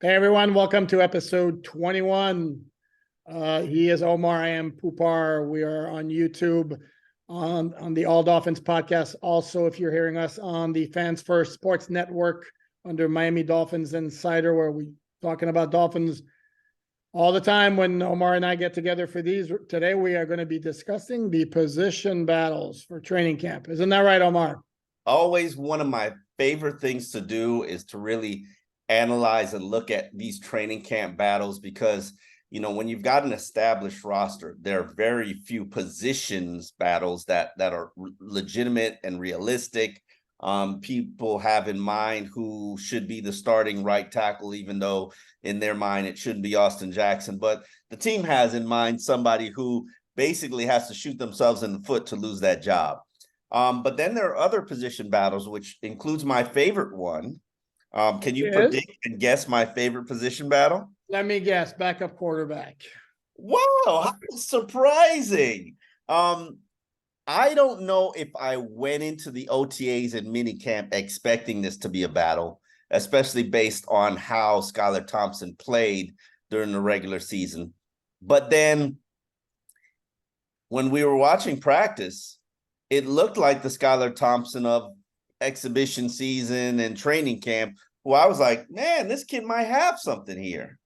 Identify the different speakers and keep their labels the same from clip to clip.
Speaker 1: Hey everyone, welcome to episode 21. He is Omar, I am Poupart. We are on YouTube on the All Dolphins podcast. Also, if you're hearing us on the Fans First Sports Network under Miami Dolphins Insider, where we talking about Dolphins all the time when Omar and I get together for these. Today we are going to be discussing the position battles for training camp. Isn't that right, Omar?
Speaker 2: Always one of my favorite things to do is to really analyze and look at these training camp battles because, when you've got an established roster, there are very few positions battles that are legitimate and realistic. People have in mind who should be the starting right tackle, even though in their mind it shouldn't be Austin Jackson. But the team has in mind somebody who basically has to shoot themselves in the foot to lose that job. But then there are other position battles, which includes my favorite one. Can you predict and guess my favorite position battle?
Speaker 1: Let me guess, backup quarterback.
Speaker 2: Wow, how surprising. I don't know if I went into the OTAs and minicamp expecting this to be a battle, especially based on how Skylar Thompson played during the regular season. But then when we were watching practice, it looked like the Skylar Thompson of exhibition season and training camp, who I was like, man, this kid might have something here.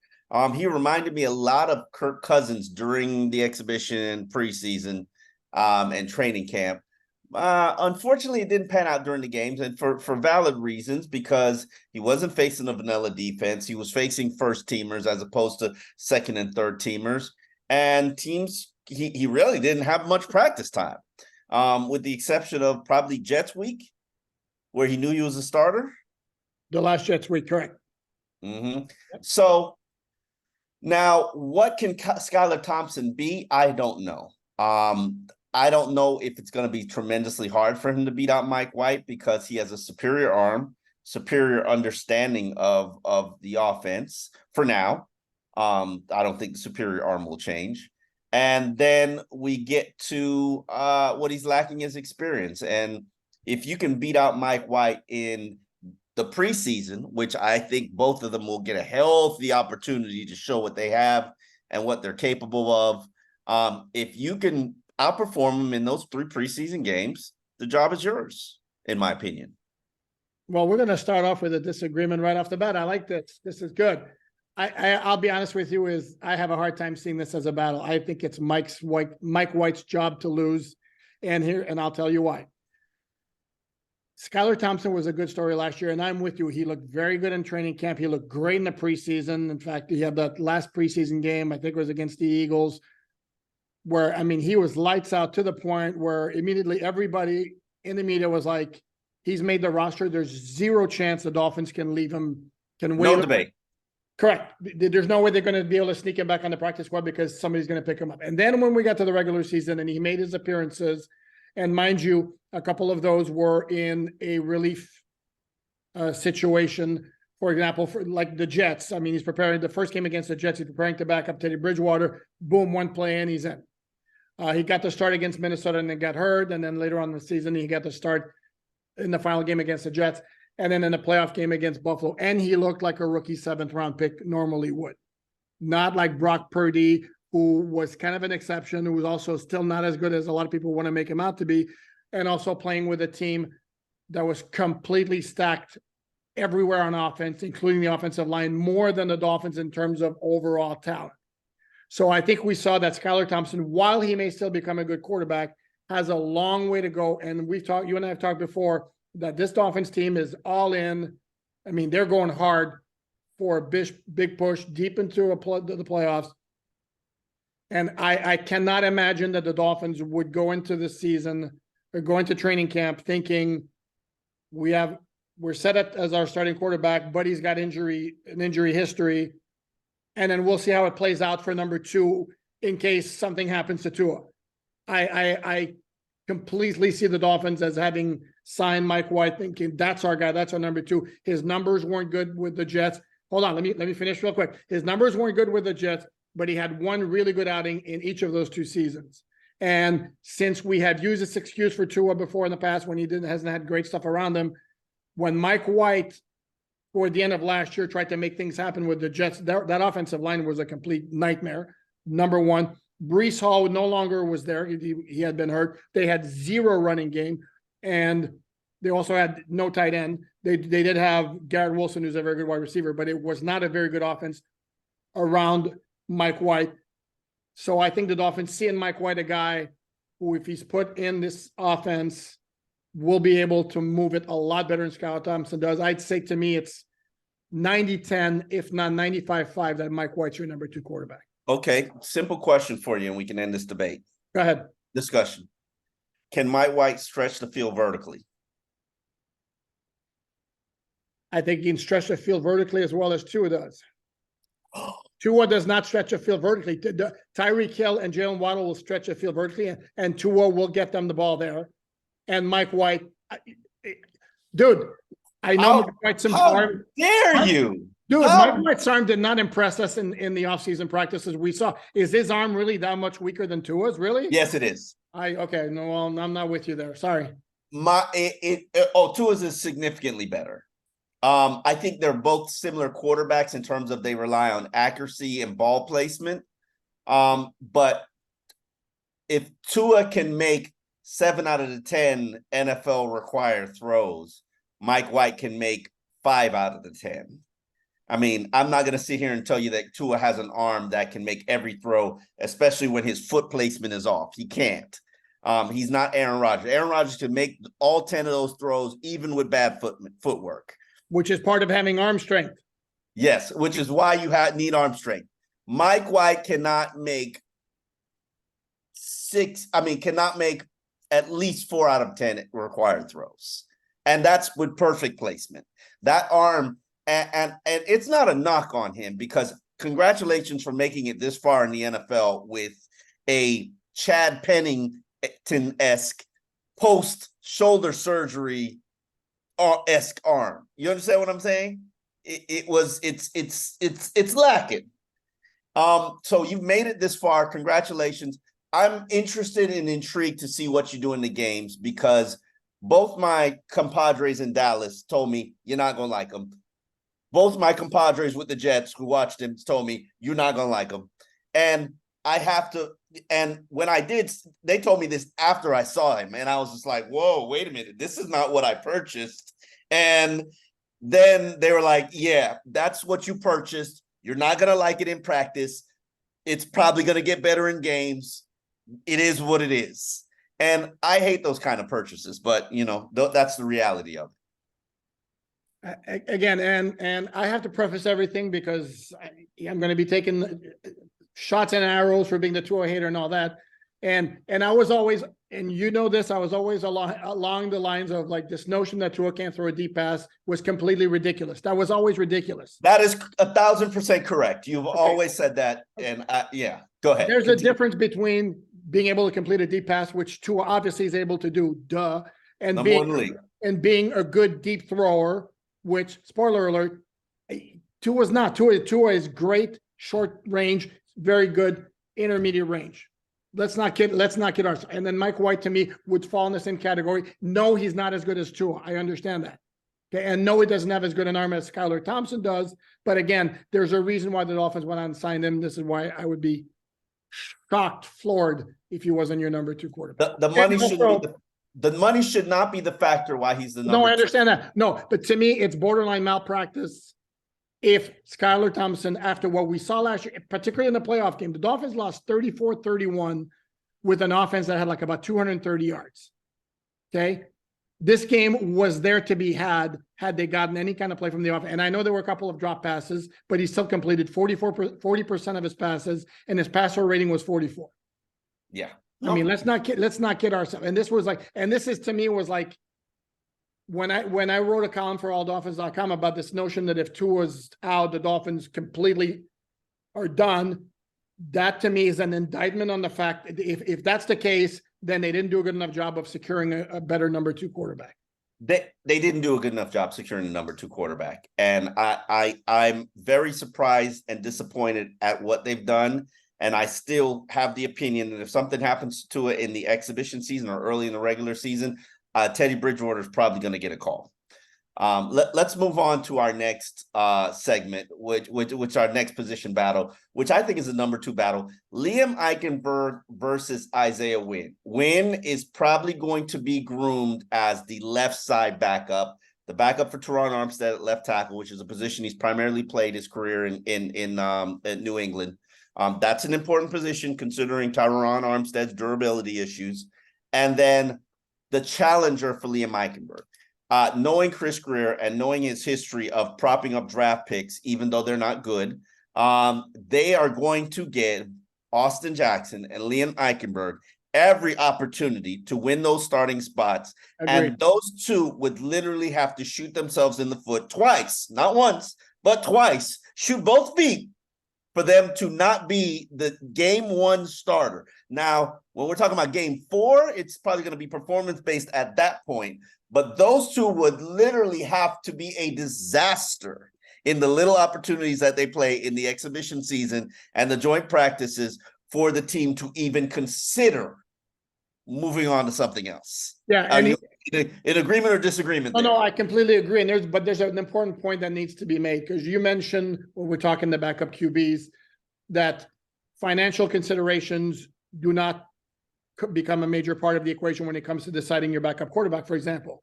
Speaker 2: He reminded me a lot of Kirk Cousins during the exhibition, preseason, and training camp. Unfortunately, it didn't pan out during the games, and for valid reasons, because he wasn't facing a vanilla defense. He was facing first teamers as opposed to second and third teamers, and teams he really didn't have much practice time, with the exception of probably Jets week, where he knew he was a starter.
Speaker 1: The last Jets week, correct.
Speaker 2: Mm-hmm. So now, what can Skylar Thompson be? I don't know. I don't know if it's going to be tremendously hard for him to beat out Mike White because he has a superior arm, superior understanding of the offense for now. I don't think the superior arm will change. And then we get to what he's lacking is experience. And if you can beat out Mike White in the preseason, which I think both of them will get a healthy opportunity to show what they have and what they're capable of. If you can outperform them in those 3 preseason games, the job is yours, in my opinion.
Speaker 1: Well, we're going to start off with a disagreement right off the bat. I like this. This is good. I'll be honest with you, is I have a hard time seeing this as a battle. I think it's Mike White's job to lose. And I'll tell you why. Skylar Thompson was a good story last year, and I'm with you. He looked very good in training camp. He looked great in the preseason. In fact, he had that last preseason game, I think it was against the Eagles, where, he was lights out to the point where immediately everybody in the media was like, he's made the roster. There's zero chance the Dolphins can leave him, can wait.
Speaker 2: No debate.
Speaker 1: Correct. There's no way they're going to be able to sneak him back on the practice squad because somebody's going to pick him up. And then when we got to the regular season and he made his appearances, and mind you, a couple of those were in a relief situation. For example, for like the Jets. He's preparing the first game against the Jets. He's preparing to back up Teddy Bridgewater. Boom, one play and he's in. He got to start against Minnesota and then got hurt. And then later on in the season, he got to start in the final game against the Jets. And then in the playoff game against Buffalo. And he looked like a rookie 7th-round pick normally would. Not like Brock Purdy, who was kind of an exception, who was also still not as good as a lot of people want to make him out to be, and also playing with a team that was completely stacked everywhere on offense, including the offensive line, more than the Dolphins in terms of overall talent. So I think we saw that Skylar Thompson, while he may still become a good quarterback, has a long way to go. And you and I have talked before that this Dolphins team is all in. They're going hard for a big push deep into the playoffs. And I cannot imagine that the Dolphins would go into the season or go into training camp thinking we're set up as our starting quarterback, but he's got an injury history. And then we'll see how it plays out for number 2 in case something happens to Tua. I completely see the Dolphins as having signed Mike White, thinking that's our guy, that's our number 2. His numbers weren't good with the Jets. Hold on, let me finish real quick. His numbers weren't good with the Jets, but he had one really good outing in each of those 2 seasons. And since we have used this excuse for Tua before in the past when he hasn't had great stuff around him, when Mike White toward the end of last year, tried to make things happen with the Jets. That offensive line was a complete nightmare. Number one, Breece Hall no longer was there. He had been hurt. They had zero running game, and they also had no tight end. They did have Garrett Wilson, who's a very good wide receiver, but it was not a very good offense around Mike White. So I think the Dolphins see in Mike White a guy who, if he's put in this offense, will be able to move it a lot better than Skylar Thompson does. I'd say to me it's 90-10, if not 95-5, that Mike White's your number 2 quarterback.
Speaker 2: Okay, simple question for you, and we can end this debate.
Speaker 1: Go ahead.
Speaker 2: Discussion. Can Mike White stretch the field vertically?
Speaker 1: I think he can stretch the field vertically as well as Tua does. Tua does not stretch the field vertically. Tyreek Hill and Jalen Waddle will stretch the field vertically, and Tua will get them the ball there. And Mike White, dude, I know Mike White's arm.
Speaker 2: Dare you?
Speaker 1: Dude, Mike White's arm did not impress us in the offseason practices we saw. Is his arm really that much weaker than Tua's? Really?
Speaker 2: Yes, it is.
Speaker 1: Okay, no, well, I'm not with you there. Sorry.
Speaker 2: Tua's is significantly better. I think they're both similar quarterbacks in terms of they rely on accuracy and ball placement. But if Tua can make 7 out of the 10 NFL required throws, Mike White can make 5 out of the 10. I mean, I'm not going to sit here and tell you that Tua has an arm that can make every throw, especially when his foot placement is off. He can't. He's not Aaron Rodgers. Aaron Rodgers can make all 10 of those throws, even with bad footwork.
Speaker 1: Which is part of having arm strength.
Speaker 2: Yes, which is why you need arm strength. Mike White cannot make at least 4 out of 10 required throws. And that's with perfect placement. That arm, and it's not a knock on him, because congratulations for making it this far in the NFL with a Chad Pennington-esque post-shoulder surgery esque arm. You understand what I'm saying? It's lacking. So you've made it this far. Congratulations. I'm interested and intrigued to see what you do in the games, because both my compadres in Dallas told me you're not going to like them. Both my compadres with the Jets who watched him told me you're not going to like them. And I have to, and when I did, they told me this after I saw him, and I was just like, whoa, wait a minute. This is not what I purchased. And then they were like, yeah, that's what you purchased. You're not going to like it in practice. It's probably going to get better in games. It is what it is. And I hate those kind of purchases, but that's the reality of
Speaker 1: it. Again, and I have to preface everything because I'm going to be taking shots and arrows for being the Tua hater and all that. And I was always, and this, I was always along the lines of like this notion that Tua can't throw a deep pass was completely ridiculous. That was always ridiculous.
Speaker 2: That is 1,000% correct. You've always said that. And yeah, go ahead.
Speaker 1: There's a difference between being able to complete a deep pass, which Tua obviously is able to do, and being a good deep thrower, which, spoiler alert, Tua's not. Tua is great short range, very good intermediate range. Let's not kid ourselves. And then Mike White, to me, would fall in the same category. No, he's not as good as Tua. I understand that. Okay, and no, he doesn't have as good an arm as Skylar Thompson does. But again, there's a reason why the Dolphins went on and signed him. This is why I would be shocked, floored if he wasn't your number 2 quarterback.
Speaker 2: The money should not be the factor why he's the number 2.
Speaker 1: No, I understand that. No, but to me, it's borderline malpractice. If Skylar Thompson, after what we saw last year, particularly in the playoff game, the Dolphins lost 34-31 with an offense that had like about 230 yards. Okay. This game was there to be had they gotten any kind of play from the offense. And I know there were a couple of drop passes, but he still completed 40% of his passes, and his passer rating was 44.
Speaker 2: Yeah.
Speaker 1: I mean, let's not kid ourselves. And this was like, and this is, to me, was like, when I wrote a column for alldolphins.com about this notion that if Tua's out, the Dolphins completely are done, that to me is an indictment on the fact that if that's the case, then they didn't do a good enough job of securing a better number 2 quarterback.
Speaker 2: They didn't do a good enough job securing the number 2 quarterback. And I'm very surprised and disappointed at what they've done. And I still have the opinion that if something happens to it in the exhibition season or early in the regular season, Teddy Bridgewater is probably going to get a call. Let's move on to our next segment, which our next position battle, which I think is the number 2 battle. Liam Eichenberg versus Isaiah Wynn. Wynn is probably going to be groomed as the left side backup, the backup for Teron Armstead at left tackle, which is a position he's primarily played his career in New England. That's an important position considering Teron Armstead's durability issues. And then the challenger for Liam Eichenberg. Knowing Chris Greer and knowing his history of propping up draft picks, even though they're not good, they are going to give Austin Jackson and Liam Eichenberg every opportunity to win those starting spots.
Speaker 1: Agreed.
Speaker 2: And those two would literally have to shoot themselves in the foot twice, not once, but twice, shoot both feet for them to not be the game 1 starter. Now, when we're talking about game 4, it's probably going to be performance-based at that point. But those two would literally have to be a disaster in the little opportunities that they play in the exhibition season and the joint practices for the team to even consider moving on to something else.
Speaker 1: Yeah.
Speaker 2: Are you in agreement or disagreement?
Speaker 1: No, I completely agree. And there's an important point that needs to be made, because you mentioned when we're talking the backup QBs that financial considerations do not become a major part of the equation when it comes to deciding your backup quarterback, for example.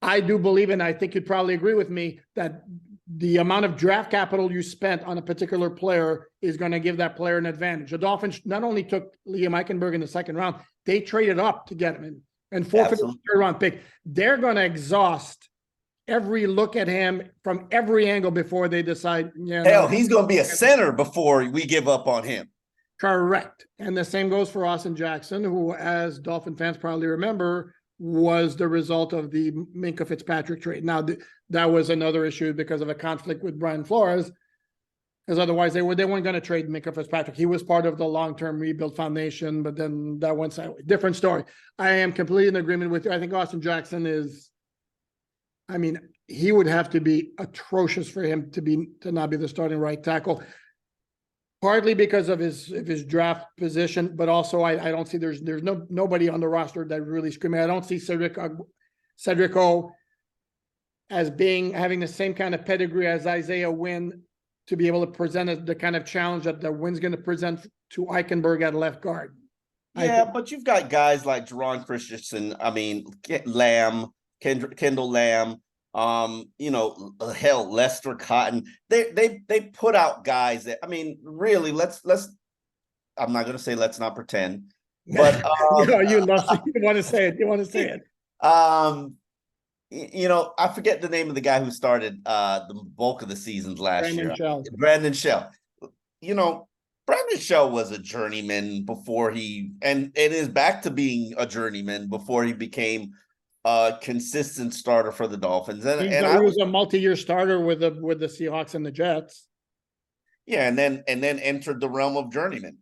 Speaker 1: I do believe, and I think you'd probably agree with me, that the amount of draft capital you spent on a particular player is going to give that player an advantage. The Dolphins not only took Liam Eichenberg in the 2nd round, they traded up to get him in and forfeited the 3rd round pick. They're going to exhaust every look at him from every angle before they decide.
Speaker 2: Hell, he's going to be a center before we give up on him.
Speaker 1: Correct. And the same goes for Austin Jackson, who, as Dolphin fans probably remember, was the result of the Minkah Fitzpatrick trade. Now, that was another issue because of a conflict with Brian Flores, because otherwise they weren't going to trade Minkah Fitzpatrick. He was part of the long-term rebuild foundation, but then that went sideways. Different story. I am completely in agreement with you. I think Austin Jackson is, I mean, he would have to be atrocious for him to not be the starting right tackle. Partly because of his draft position, but also I don't see there's nobody on the roster that really screaming. I don't see Cedric O as having the same kind of pedigree as Isaiah Wynn to be able to present the kind of challenge that the Wynn's going to present to Eichenberg at left guard.
Speaker 2: Yeah, but you've got guys like Jerron Christensen. I mean, Kendall Lamb. Hell, Lester Cotton. They put out guys that, I mean, really, let's I'm not gonna say let's not pretend, but
Speaker 1: you want to say it.
Speaker 2: I forget the name of the guy who started the bulk of the seasons last year. Brandon Shell. Brandon Shell was a journeyman before and it is back to being a journeyman before he became a consistent starter for the Dolphins. And
Speaker 1: he was a multi-year starter with the Seahawks and the Jets.
Speaker 2: Yeah, and then entered the realm of journeyman.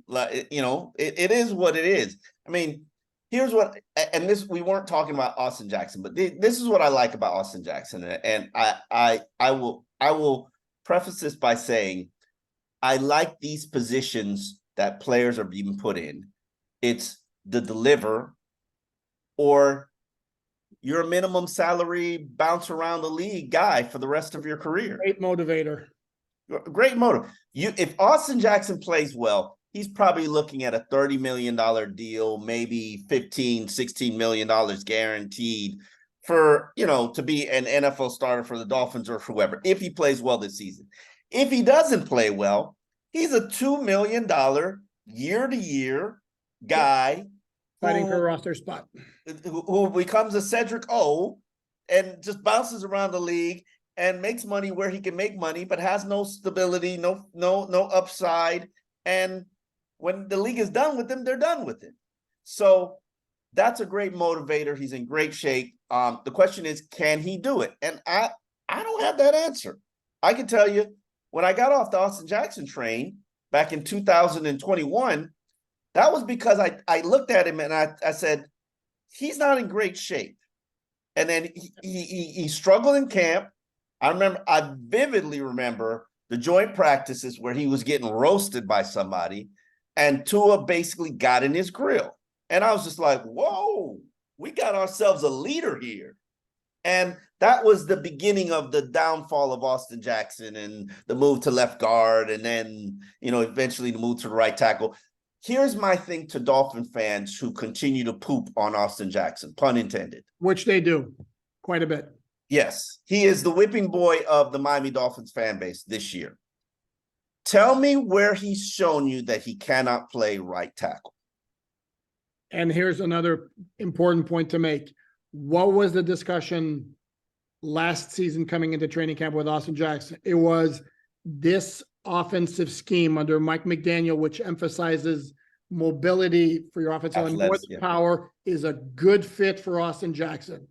Speaker 2: It is what it is. I mean, here's what, and this, we weren't talking about Austin Jackson, but this is what I like about Austin Jackson. And I will preface this by saying I like these positions that players are being put in. It's the deliver, or you're a minimum salary bounce around the league guy for the rest of your career.
Speaker 1: Great motivator.
Speaker 2: Great motive. If Austin Jackson plays well, he's probably looking at a $30 million deal, maybe $16 million guaranteed for, to be an NFL starter for the Dolphins or whoever, if he plays well this season. If he doesn't play well, he's a $2 million year-to-year guy
Speaker 1: fighting for a roster spot,
Speaker 2: who becomes a Cedric O and just bounces around the league and makes money where he can make money, but has no stability, no upside. And when the league is done with him, they're done with him. So that's a great motivator. He's in great shape. The question is, can he do it? And I don't have that answer. I can tell you, when I got off the Austin Jackson train back in 2021, that was because I looked at him and I said, he's not in great shape. And then he struggled in camp. I vividly remember the joint practices where he was getting roasted by somebody, and Tua basically got in his grill. And I was just like, whoa, we got ourselves a leader here. And that was the beginning of the downfall of Austin Jackson and the move to left guard, and then, eventually the move to the right tackle. Here's my thing to Dolphin fans who continue to poop on Austin Jackson, pun intended.
Speaker 1: Which they do quite a bit.
Speaker 2: Yes, he is the whipping boy of the Miami Dolphins fan base this year. Tell me where he's shown you that he cannot play right tackle.
Speaker 1: And here's another important point to make. What was the discussion last season coming into training camp with Austin Jackson? It was this offensive scheme under Mike McDaniel, which emphasizes mobility for your offensive line, more than power, is a good fit for Austin Jackson.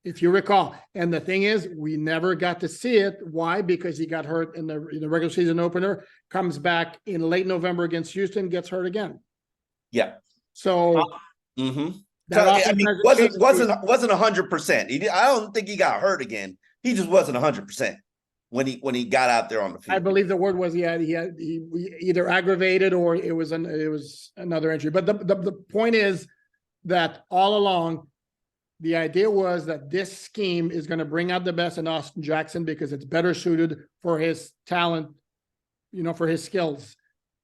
Speaker 1: If you recall, and the thing is, we never got to see it. Why? Because he got hurt in the regular season opener, comes back in late November against Houston, gets hurt again.
Speaker 2: Yeah.
Speaker 1: So,
Speaker 2: wasn't 100%. I don't think he got hurt again. He just wasn't 100% when he got out there on the field.
Speaker 1: I believe the word was he either aggravated or it was another injury. But the point is that all along, the idea was that this scheme is going to bring out the best in Austin Jackson because it's better suited for his talent, for his skills.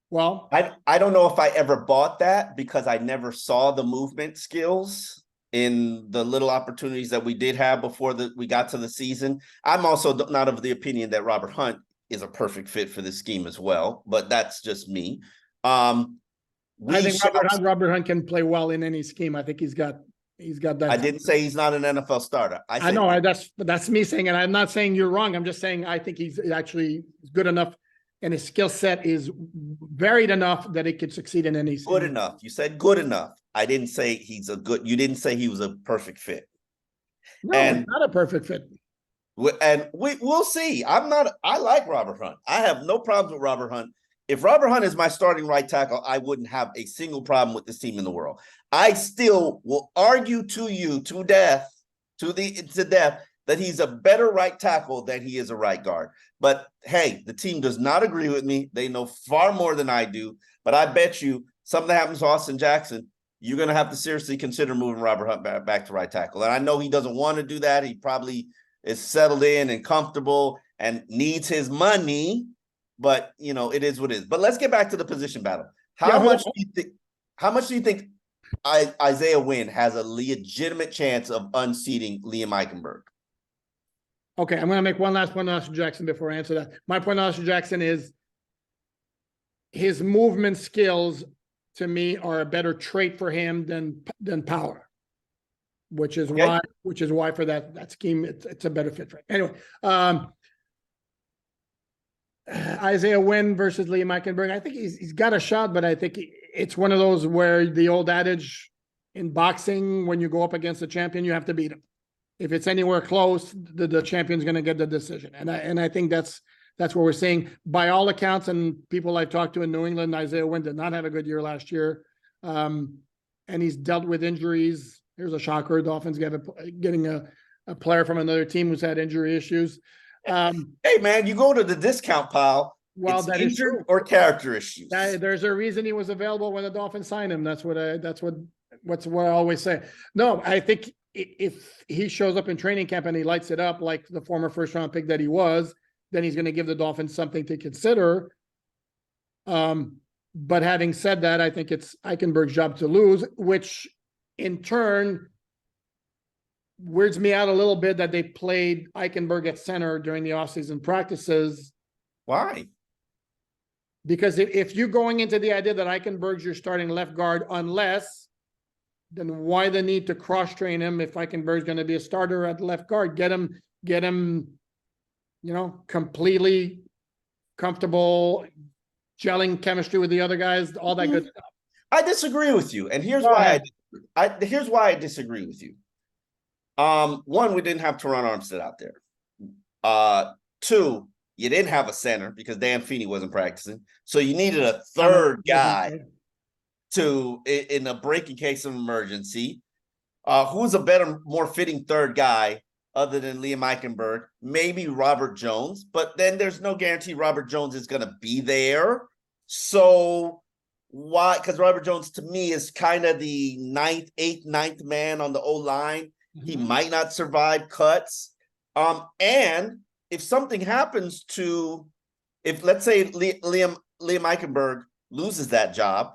Speaker 1: Well,
Speaker 2: I don't know if I ever bought that because I never saw the movement skills in the little opportunities that we did have before we got to the season. I'm also not of the opinion that Robert Hunt is a perfect fit for this scheme as well, but that's just me. I
Speaker 1: think Robert Hunt can play well in any scheme. I think he's got that.
Speaker 2: I didn't say he's not an NFL starter.
Speaker 1: I know that's me saying, and I'm not saying you're wrong. I'm just saying I think he's actually good enough, and his skill set is varied enough that it could succeed in any scheme.
Speaker 2: Good enough. You said good enough. I didn't say you didn't say he was a perfect fit.
Speaker 1: No, it's not a perfect fit.
Speaker 2: And we'll see. I like Robert Hunt. I have no problems with Robert Hunt. If Robert Hunt is my starting right tackle, I wouldn't have a single problem with this team in the world. I still will argue to you to death that he's a better right tackle than he is a right guard. But hey, the team does not agree with me. They know far more than I do. But I bet you something happens to Austin Jackson, you're going to have to seriously consider moving Robert Hunt back to right tackle. And I know he doesn't want to do that. He probably is settled in and comfortable and needs his money. But, it is what it is. But let's get back to the position battle. How much do you think Isaiah Wynn has a legitimate chance of unseating Liam Eichenberg?
Speaker 1: Okay, I'm going to make one last point on Austin Jackson before I answer that. My point on Austin Jackson is his movement skills, to me, are a better trait for him than power, which is why for that scheme it's a better fit for him. Anyway, Isaiah Wynn versus Liam Eichenberg. I think he's got a shot, but I think it's one of those where the old adage in boxing, when you go up against a champion, you have to beat him. If it's anywhere close, the champion's going to get the decision. And I think that's what we're seeing. By all accounts, and people I've talked to in New England, Isaiah Wynn did not have a good year last year. And he's dealt with injuries. Here's a shocker. Dolphins getting a player from another team who's had injury issues.
Speaker 2: Hey man, you go to the discount pile.
Speaker 1: Well,
Speaker 2: it's
Speaker 1: that
Speaker 2: injured
Speaker 1: is true.
Speaker 2: Or character issues.
Speaker 1: There's a reason he was available when the Dolphins signed him. That's what I always say. No, I think if he shows up in training camp and he lights it up like the former first-round pick that he was, then he's going to give the Dolphins something to consider. But having said that, I think it's Eichenberg's job to lose, which in turn weirds me out a little bit that they played Eichenberg at center during the offseason practices.
Speaker 2: Why?
Speaker 1: Because if you're going into the idea that Eichenberg's your starting left guard, then why the need to cross-train him if Eichenberg's going to be a starter at left guard? Get him, completely comfortable, gelling chemistry with the other guys, all that good stuff.
Speaker 2: I disagree with you, and here's why I disagree with you. One, we didn't have Teron Armstead out there. Two, you didn't have a center because Dan Feeney wasn't practicing. So you needed a third guy in a break in case of emergency. Who's a better, more fitting third guy other than Liam Eichenberg? Maybe Robert Jones, but then there's no guarantee Robert Jones is going to be there. So why? Because Robert Jones to me is kind of the ninth man on the O-line. He might not survive cuts. And if something happens to, if let's say Liam Eichenberg loses that job,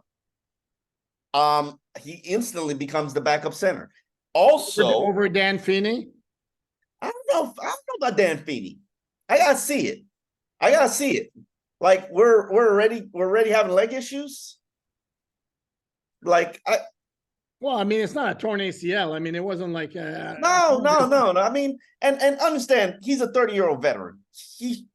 Speaker 2: he instantly becomes the backup center. Also,
Speaker 1: over Dan Feeney.
Speaker 2: I don't know about Dan Feeney. I gotta see it. Like we're already having leg issues. Well,
Speaker 1: I mean, it's not a torn ACL. I mean, it wasn't like
Speaker 2: no. I mean, and understand he's a 30-year-old veteran. He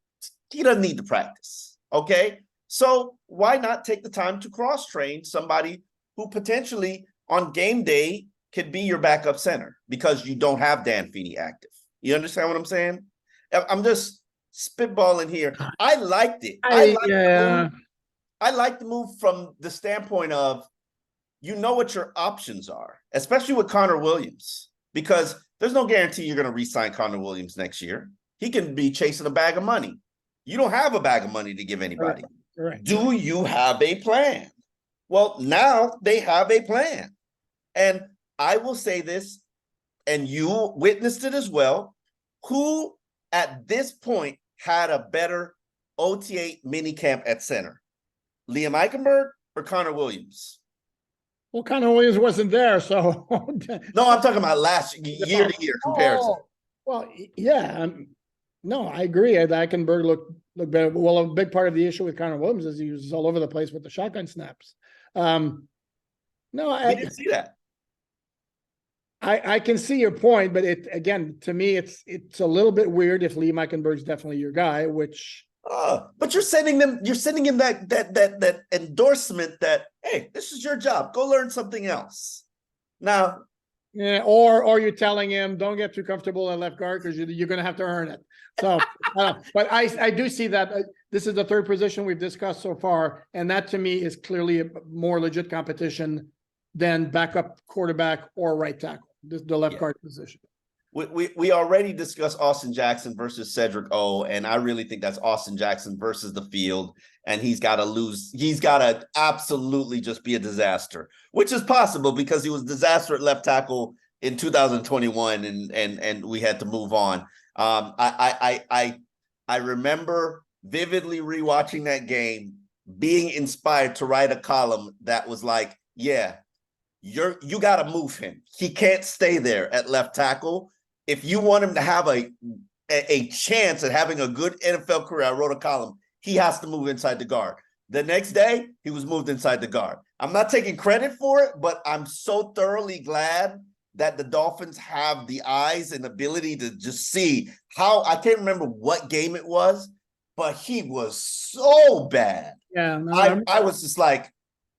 Speaker 2: doesn't need to practice. Okay. So why not take the time to cross-train somebody who potentially on game day could be your backup center because you don't have Dan Feeney active. You understand what I'm saying? I'm just spitballing here. I liked it. I like the move from the standpoint of, you know what your options are, especially with Connor Williams, because there's no guarantee you're going to re-sign Connor Williams next year. He can be chasing a bag of money. You don't have a bag of money to give anybody.
Speaker 1: Right.
Speaker 2: Do you have a plan? Well, now they have a plan. And I will say this, and you witnessed it as well. Who at this point had a better OTA minicamp at center? Liam Eichenberg or Connor Williams?
Speaker 1: Well, Connor Williams wasn't there, so.
Speaker 2: No, I'm talking about last year-to-year comparison.
Speaker 1: Well, yeah. No, I agree. Eichenberg looked better. Well, a big part of the issue with Connor Williams is he was all over the place with the shotgun snaps. No,
Speaker 2: I didn't see that.
Speaker 1: I can see your point, but again, to me, it's a little bit weird if Liam Eichenberg's definitely your guy, which.
Speaker 2: But you're sending him that endorsement that, hey, this is your job. Go learn something else. Now,
Speaker 1: yeah, or you're telling him don't get too comfortable at left guard because you're going to have to earn it. So, but I do see that this is the third position we've discussed so far, and that to me is clearly a more legit competition than backup quarterback or right tackle, the left guard position.
Speaker 2: We already discussed Austin Jackson versus Cedric O, and I really think that's Austin Jackson versus the field, and he's got to lose. He's got to absolutely just be a disaster, which is possible because he was a disaster at left tackle in 2021, and we had to move on. I remember vividly rewatching that game, being inspired to write a column that was like, yeah, you got to move him. He can't stay there at left tackle. If you want him to have a chance at having a good NFL career, I wrote a column, he has to move inside the guard. The next day, he was moved inside the guard. I'm not taking credit for it, but I'm so thoroughly glad that the Dolphins have the eyes and ability to just see how, I can't remember what game it was, but he was so bad.
Speaker 1: Yeah, no,
Speaker 2: I was just like,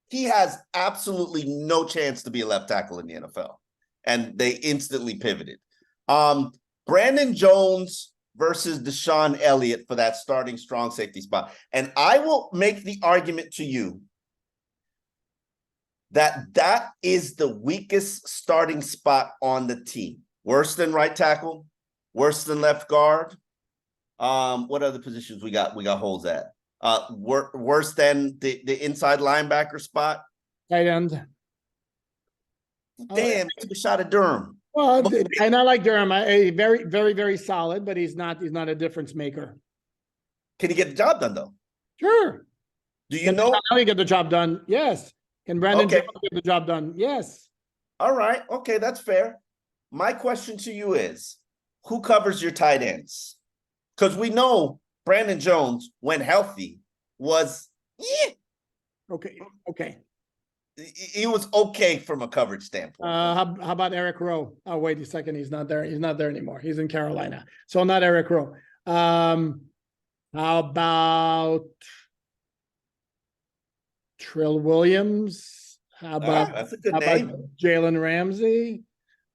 Speaker 2: he has absolutely no chance to be a left tackle in the NFL. And they instantly pivoted. Brandon Jones versus Deshaun Elliott for that starting strong safety spot. And I will make the argument to you that is the weakest starting spot on the team. Worse than right tackle, worse than left guard. What other positions we got holes at? Worse than the inside linebacker spot.
Speaker 1: tight end.
Speaker 2: Damn, took a shot at Durham.
Speaker 1: Well, and I like Durham. Very, very, very solid, but he's not a difference maker.
Speaker 2: Can he get the job done though?
Speaker 1: Sure.
Speaker 2: Do you know
Speaker 1: how he get the job done? Yes. Can Brandon Jones get the job done? Yes.
Speaker 2: All right. Okay, that's fair. My question to you is, who covers your tight ends? Because we know Brandon Jones, when healthy, was
Speaker 1: Okay.
Speaker 2: He was okay from a coverage standpoint.
Speaker 1: How about Eric Rowe? Oh, wait a second. He's not there. He's not there anymore. He's in Carolina. So not Eric Rowe. How about Trill Williams? How about
Speaker 2: that's a good name.
Speaker 1: Jalen Ramsey?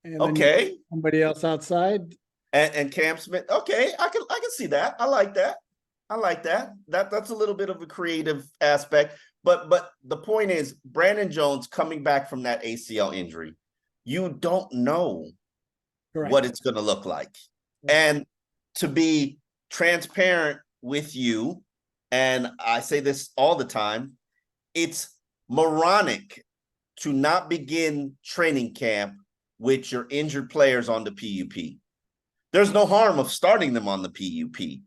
Speaker 1: And
Speaker 2: okay.
Speaker 1: Somebody else outside.
Speaker 2: And Cam Smith. Okay, I can see that. I like that. That's a little bit of a creative aspect. But the point is, Brandon Jones coming back from that ACL injury, you don't know what it's going to look like. And to be transparent with you, and I say this all the time, it's moronic to not begin training camp with your injured players on the PUP. There's no harm of starting them on the PUP.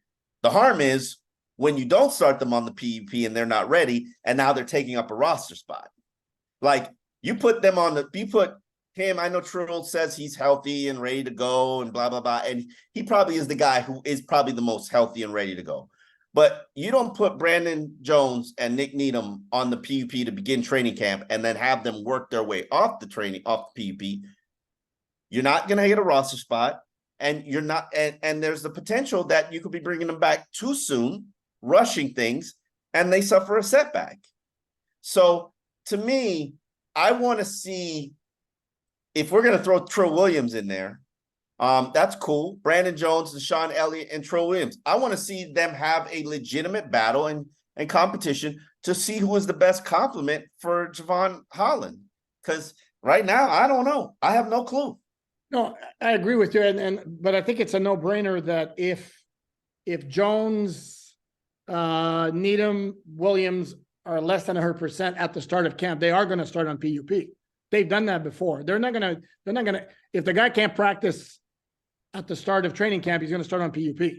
Speaker 2: The harm is when you don't start them on the PUP and they're not ready, and now they're taking up a roster spot. Like, you put them on the, you put him, I know Trill says he's healthy and ready to go and blah, blah, blah. And he probably is the guy who is probably the most healthy and ready to go. But you don't put Brandon Jones and Nick Needham on the PUP to begin training camp and then have them work their way off the PUP. You're not going to get a roster spot, and you're not, and there's the potential that you could be bringing them back too soon, rushing things, and they suffer a setback. So to me, I want to see if we're going to throw Trill Williams in there. That's cool. Brandon Jones, Deshaun Elliott, and Trill Williams. I want to see them have a legitimate battle and competition to see who is the best complement for Jevon Holland. Because right now, I don't know. I have no clue.
Speaker 1: No, I agree with you, but I think it's a no-brainer that if Jones, Needham, Williams are less than 100% at the start of camp, they are going to start on PUP. They've done that before. They're not gonna. If the guy can't practice at the start of training camp, he's going to start on PUP,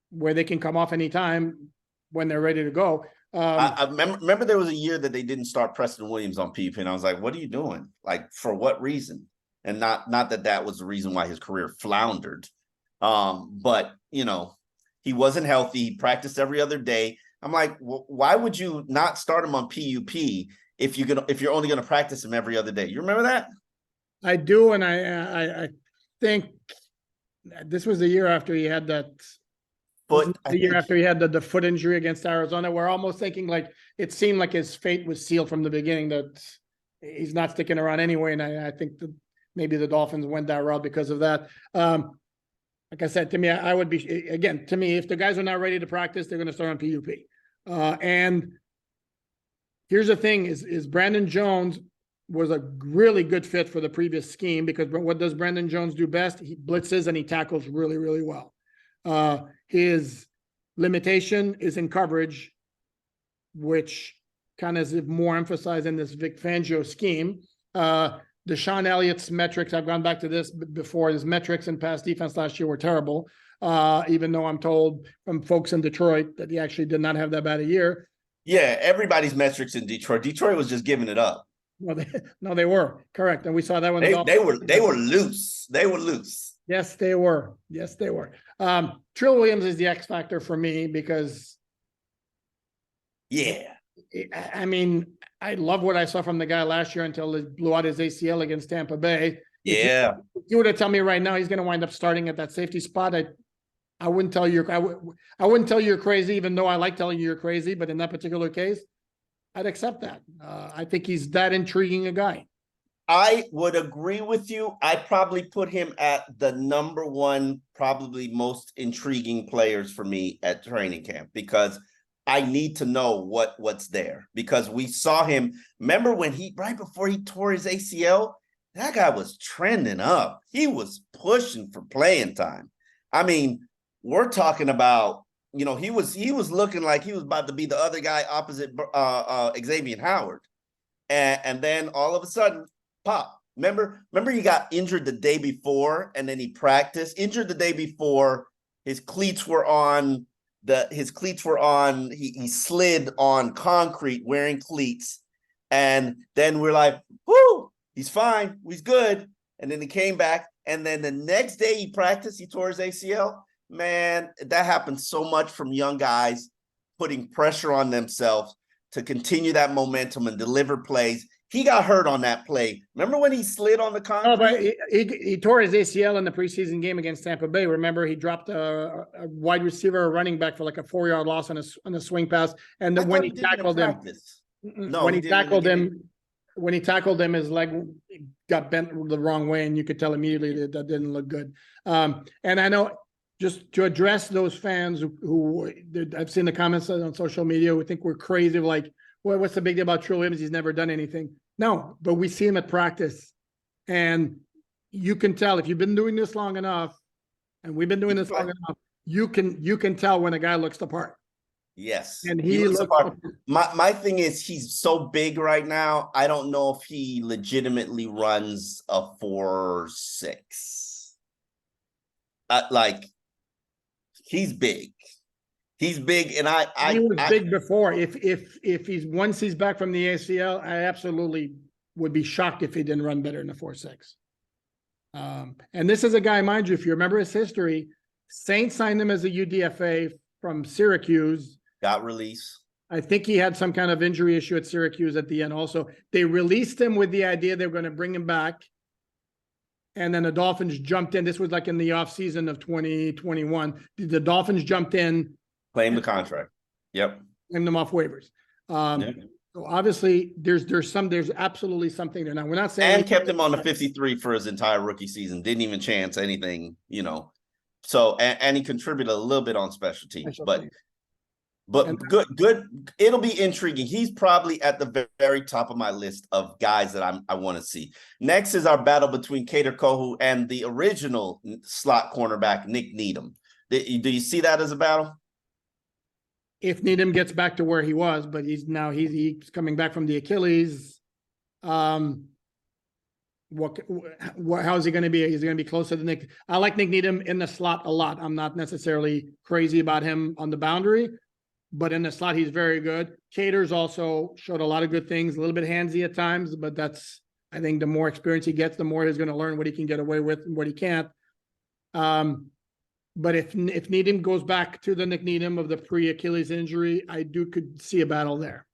Speaker 1: where they can come off anytime when they're ready to go.
Speaker 2: I remember there was a year that they didn't start Preston Williams on PUP, and I was like, what are you doing? Like, for what reason? And not that was the reason why his career floundered. But, you know, he wasn't healthy. He practiced every other day. I'm like, why would you not start him on PUP if you're only going to practice him every other day? You remember that?
Speaker 1: I do, and I think this was the year after he had that. After he had the foot injury against Arizona, we're almost thinking like it seemed like his fate was sealed from the beginning, that he's not sticking around anyway. And I think that maybe the Dolphins went that route because of that. Like I said, to me, I would be, again, to me, if the guys are not ready to practice, they're going to start on PUP. And here's the thing is Brandon Jones was a really good fit for the previous scheme, because what does Brandon Jones do best? He blitzes and he tackles really, really well. His limitation is in coverage, which kind of is more emphasized in this Vic Fangio scheme. Deshaun Elliott's metrics, I've gone back to this before, his metrics in pass defense last year were terrible, even though I'm told from folks in Detroit that he actually did not have that bad a year.
Speaker 2: Yeah, everybody's metrics in Detroit. Detroit was just giving it up.
Speaker 1: No, they were correct, and we saw that when
Speaker 2: they were loose. They were loose.
Speaker 1: Yes, they were. Yes, they were. Trill Williams is the X factor for me because,
Speaker 2: yeah,
Speaker 1: I mean, I love what I saw from the guy last year until he blew out his ACL against Tampa Bay.
Speaker 2: Yeah,
Speaker 1: if you were to tell me right now he's going to wind up starting at that safety spot, I wouldn't tell you. I wouldn't tell you you're crazy, even though I like telling you you're crazy. But in that particular case, I'd accept that. I think he's that intriguing a guy.
Speaker 2: I would agree with you. I'd probably put him at the number one, probably most intriguing players for me at training camp, because I need to know what's there, because we saw him. Remember when right before he tore his ACL, that guy was trending up. He was pushing for playing time. I mean, we're talking about, you know, he was looking like he was about to be the other guy opposite Xavier Howard. And then all of a sudden, pop. Remember he got injured the day before, and then he practiced. Injured the day before, his cleats were on. He slid on concrete wearing cleats. And then we're like, whoo, he's fine. He's good. And then he came back. And then the next day he practiced, he tore his ACL. Man, that happens so much from young guys putting pressure on themselves to continue that momentum and deliver plays. He got hurt on that play. Remember when he slid on the concrete?
Speaker 1: Oh, but he tore his ACL in the preseason game against Tampa Bay. Remember, he dropped a wide receiver, a running back, for like a 4-yard loss on a swing pass. And then when he tackled him, when he tackled him, his leg got bent the wrong way, and you could tell immediately that didn't look good. And I know, just to address those fans who I've seen the comments on social media who think we're crazy, like, well, what's the big deal about Trill Williams? He's never done anything. No, but we see him at practice, and you can tell if you've been doing this long enough, and we've been doing this long enough, you can tell when a guy looks the part.
Speaker 2: Yes.
Speaker 1: And
Speaker 2: He
Speaker 1: he
Speaker 2: looks the
Speaker 1: looked,
Speaker 2: part. My thing is he's so big right now. I don't know if he legitimately runs a 4.6. Like he's big. He's big, and
Speaker 1: he was
Speaker 2: I
Speaker 1: big before. If he's once he's back from the ACL, I absolutely would be shocked if he didn't run better than a 4.6. And this is a guy, mind you, if you remember his history, Saints signed him as a UDFA from Syracuse.
Speaker 2: got released.
Speaker 1: I think he had some kind of injury issue at Syracuse at the end. Also, they released him with the idea they were going to bring him back. And then the Dolphins jumped in. This was like in the offseason of 2021. The Dolphins jumped in,
Speaker 2: Claim the contract. Yep.
Speaker 1: claimed them off waivers.
Speaker 2: Yep.
Speaker 1: So obviously, there's absolutely something there. Now we're not saying
Speaker 2: And kept him on the 53 for his entire rookie season. Didn't even chance anything, you know. So and he contributed a little bit on special teams, but good. It'll be intriguing. He's probably at the very top of my list of guys that I want to see. Next is our battle between Kader Kohu and the original slot cornerback Nick Needham. Do you see that as a battle?
Speaker 1: If Needham gets back to where he was, but he's coming back from the Achilles. How is he going to be? He's going to be closer to Nick. I like Nick Needham in the slot a lot. I'm not necessarily crazy about him on the boundary, but in the slot, he's very good. Cater's also showed a lot of good things, a little bit handsy at times, but I think the more experience he gets, the more he's going to learn what he can get away with and what he can't. But if Needham goes back to the Nick Needham of the pre-Achilles injury, I could see a battle there.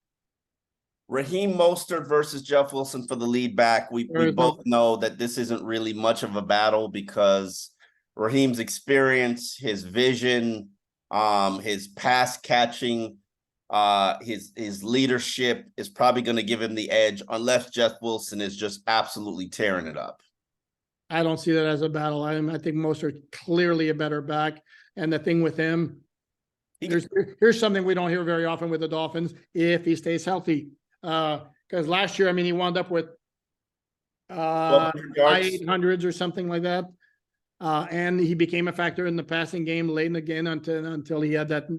Speaker 2: Raheem Mostert versus Jeff Wilson for the lead back. We both know that this isn't really much of a battle because Raheem's experience, his vision, his pass catching, his leadership is probably going to give him the edge unless Jeff Wilson is just absolutely tearing it up.
Speaker 1: I don't see that as a battle. I think Mostert clearly a better back. And the thing with him, here's something we don't hear very often with the Dolphins, if he stays healthy. Because last year, I mean, he wound up with 800s or something like that. And he became a factor in the passing game late in the game until he had that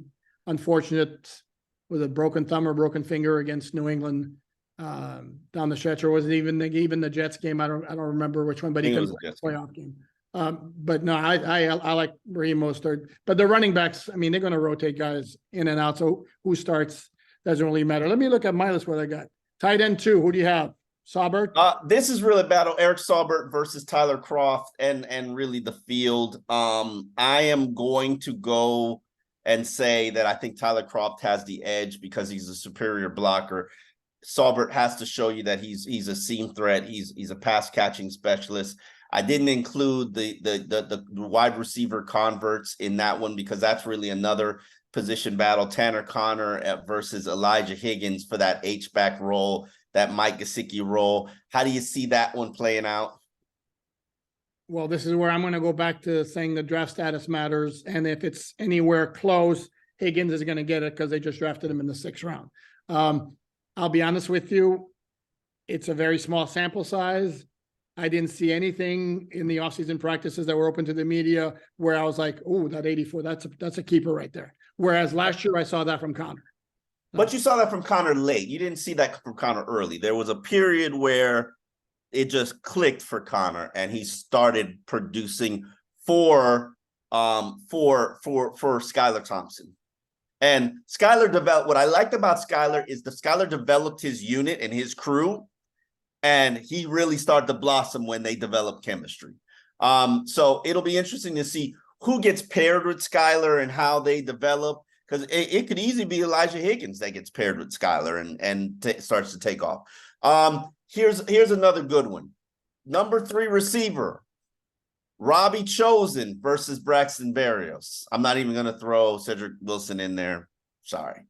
Speaker 1: unfortunate, with a broken thumb or broken finger against New England down the stretch, or was it even the Jets game? I don't remember which one, but he couldn't play a playoff game. But no, I like Raheem Mostert. But the running backs, I mean, they're going to rotate guys in and out. So who starts doesn't really matter. Let me look at my list what I got. Tight end 2, who do you have? Saubert?
Speaker 2: This is really a battle. Eric Saubert versus Tyler Kroft and really the field. I am going to go and say that I think Tyler Kroft has the edge because he's a superior blocker. Saubert has to show you that he's a seam threat. He's a pass catching specialist. I didn't include the wide receiver converts in that one because that's really another position battle. Tanner Connor versus Elijah Higgins for that H-back role, that Mike Gesicki role. How do you see that one playing out?
Speaker 1: Well, this is where I'm going to go back to saying the draft status matters. And if it's anywhere close, Higgins is going to get it because they just drafted him in the 6th round. I'll be honest with you. It's a very small sample size. I didn't see anything in the offseason practices that were open to the media where I was like, oh, that 84, that's a keeper right there. Whereas last year I saw that from Connor.
Speaker 2: But you saw that from Connor late. You didn't see that from Connor early. There was a period where it just clicked for Connor and he started producing for Skylar Thompson. And Skylar developed, what I liked about Skylar is that Skylar developed his unit and his crew, and he really started to blossom when they developed chemistry. So it'll be interesting to see who gets paired with Skylar and how they develop, because it could easily be Elijah Higgins that gets paired with Skylar and starts to take off. Here's another good one. Number 3 receiver, Robbie Chosen versus Braxton Berrios. I'm not even going to throw Cedric Wilson in there. Sorry.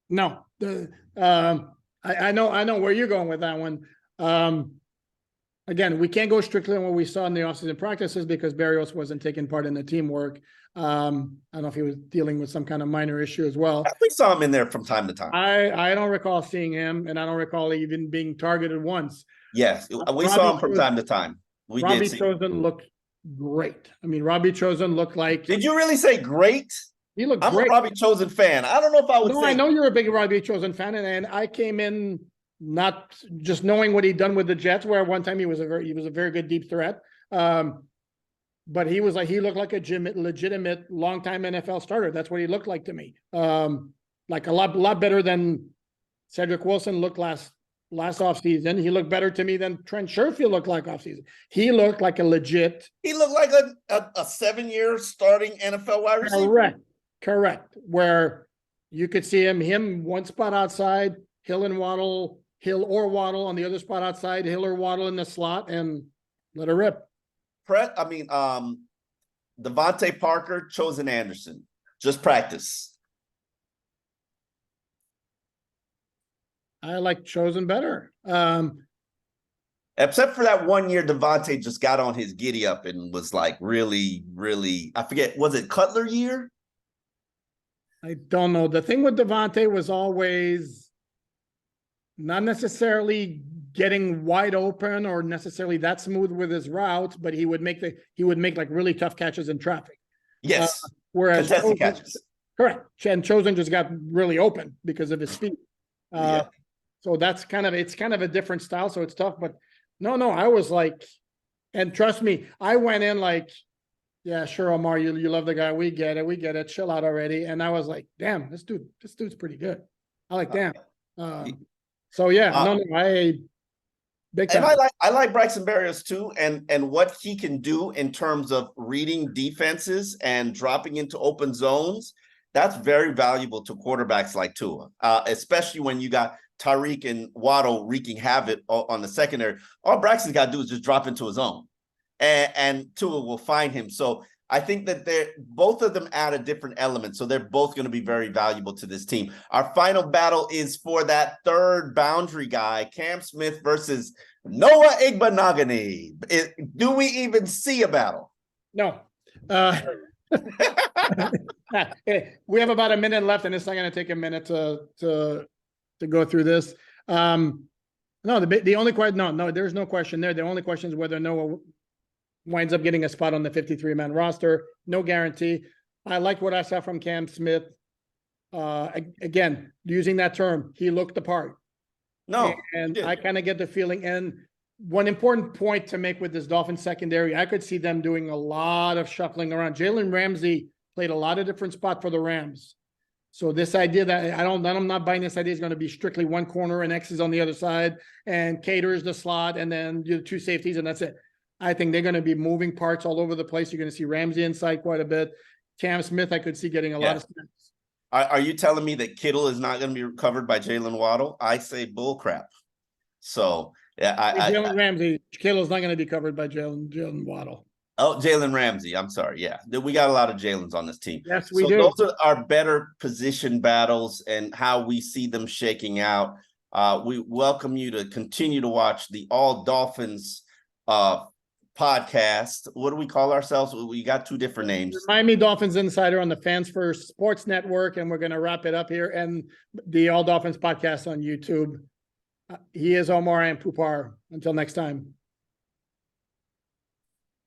Speaker 1: No, I know where you're going with that one. Again, we can't go strictly on what we saw in the offseason practices because Berrios wasn't taking part in the teamwork. I don't know if he was dealing with some kind of minor issue as well.
Speaker 2: We saw him in there from time to time.
Speaker 1: I don't recall seeing him, and I don't recall even being targeted once.
Speaker 2: Yes, we saw him from time to time.
Speaker 1: Robbie Chosen looked great. I mean, Robbie Chosen looked like.
Speaker 2: Did you really say great?
Speaker 1: He looked
Speaker 2: I'm a
Speaker 1: great.
Speaker 2: Robbie Chosen fan. I don't know if I would
Speaker 1: No,
Speaker 2: say
Speaker 1: I know you're a big Robbie Chosen fan, and I came in not just knowing what he'd done with the Jets, where one time he was a very good deep threat. But he looked like a legitimate longtime NFL starter. That's what he looked like to me. Like a lot better than Cedric Wilson looked last offseason. He looked better to me than Trent Sherfield looked like offseason. He looked like a legit.
Speaker 2: he looked like a 7-year starting NFL wide receiver.
Speaker 1: Correct. Where you could see him one spot outside, Hill or Waddle on the other spot outside, Hill or Waddle in the slot, and let her rip.
Speaker 2: Devontae Parker, Chosen Anderson. Just practice.
Speaker 1: I like Chosen better.
Speaker 2: Except for that 1 year, Devontae just got on his giddy up and was like really, really, I forget, was it Cutler year?
Speaker 1: I don't know. The thing with Devontae was always not necessarily getting wide open or necessarily that smooth with his routes, but he would make like really tough catches in traffic.
Speaker 2: Yes.
Speaker 1: Whereas
Speaker 2: contested catches.
Speaker 1: Correct. And Chosen just got really open because of his speed.
Speaker 2: Yeah.
Speaker 1: So it's kind of a different style. So it's tough, but no, I was like, and trust me, I went in like, yeah, sure, Omar, you love the guy. We get it. Chill out already. And I was like, damn, this dude's pretty good. I like, damn. So yeah, I big time.
Speaker 2: And I like Braxton Berrios too, and what he can do in terms of reading defenses and dropping into open zones. That's very valuable to quarterbacks like Tua, especially when you got Tyreek and Waddle wreaking havoc on the secondary. All Braxton's got to do is just drop into his zone, and Tua will find him. So I think that both of them add a different element. So they're both going to be very valuable to this team. Our final battle is for that third boundary guy, Cam Smith versus Noah Igbenogany. Do we even see a battle?
Speaker 1: No. We have about a minute left, and it's not going to take a minute to go through this. No, the only question, no, there's no question there. The only question is whether Noah winds up getting a spot on the 53-man roster. No guarantee. I like what I saw from Cam Smith. Again, using that term, he looked the part.
Speaker 2: No,
Speaker 1: and I kind of get the feeling. And one important point to make with this Dolphins secondary, I could see them doing a lot of shuffling around. Jalen Ramsey played a lot of different spots for the Rams. So this idea that I'm not buying this idea is going to be strictly one corner and X is on the other side and caters the slot and then do 2 safeties and that's it. I think they're going to be moving parts all over the place. You're going to see Ramsey inside quite a bit. Cam Smith, I could see getting a lot of snaps.
Speaker 2: Are you telling me that Kittle is not going to be covered by Jalen Waddle? I say bull crap. So
Speaker 1: Jalen Ramsey, Kittle's not going to be covered by Jalen Waddle.
Speaker 2: Oh, Jalen Ramsey. I'm sorry. Yeah, we got a lot of Jalen's on this team.
Speaker 1: Yes, we do.
Speaker 2: Those are our better position battles and how we see them shaking out. We welcome you to continue to watch the All Dolphins podcast. What do we call ourselves? We got 2 different names.
Speaker 1: Miami Dolphins Insider on the Fans First Sports Network, and we're going to wrap it up here. And the All Dolphins podcast on YouTube. He is Omar and Poupart. Until next time.